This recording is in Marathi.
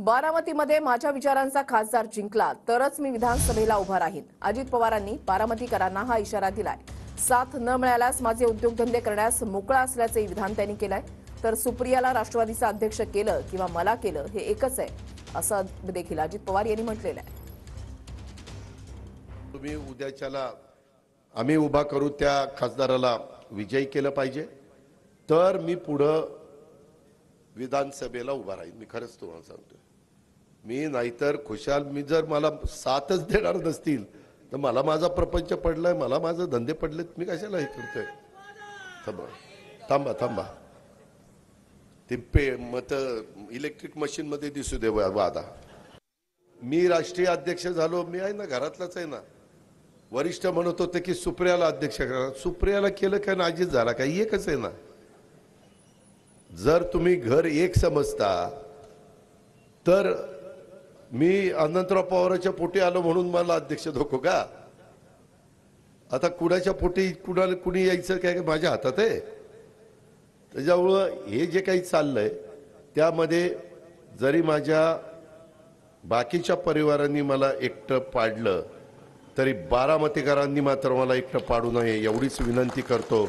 बारामतीमध्ये माझ्या विचारांचा खासदार जिंकला तरच मी विधानसभेला उभा राहीन। अजित पवारांनी बारामतीकरांना हा इशारा दिलाय। साथ न मिळाल्यास माझे उद्योगधंदे करण्यास मोकळा असल्याचे विधान त्यांनी केलंय। तर सुप्रियाला राष्ट्रवादीचा अध्यक्ष केलं किंवा मला केलं हे एकच आहे असं देखील अजित पवार यांनी म्हटलेलं आहे। तुम्ही उद्याच्याला आम्ही उभा करू त्या खासदाराला विजयी केलं पाहिजे तर मी पुढे विधानसभेला उभा राहीन। मी खरंच तुम्हाला सांगतो, मी नाहीतर खुशाल मी जर मला साथच देणार नसतील तर मला माझा प्रपंच पडलाय, मला माझे धंदे पडलेत, मी कशाला हे करतोय। थांबा थांबा थांबा ते मत इलेक्ट्रिक मशीन मध्ये दिसू दे वादा। मी राष्ट्रीय अध्यक्ष झालो, मी आहे ना, घरातलाच आहे ना। वरिष्ठ म्हणत होते की सुप्रियाला अध्यक्ष करा, सुप्रियाला केलं काय ना अजित झाला काय, एकच आहे ना। जर तुम्ही घर एक समजता तर मी अनंतराव पवारांच्या पोटी आलो म्हणून मला अध्यक्ष धोको का? आता कुणाच्या पोटी कुणाला कुणी यायचं काय माझ्या हातात आहे। त्याच्यामुळं हे जे काही चाललंय त्यामध्ये जरी माझ्या बाकीच्या परिवारांनी मला एकटं पाडलं तरी बारामतीकरांनी मात्र मला एकटं पाडू नये एवढीच विनंती करतो।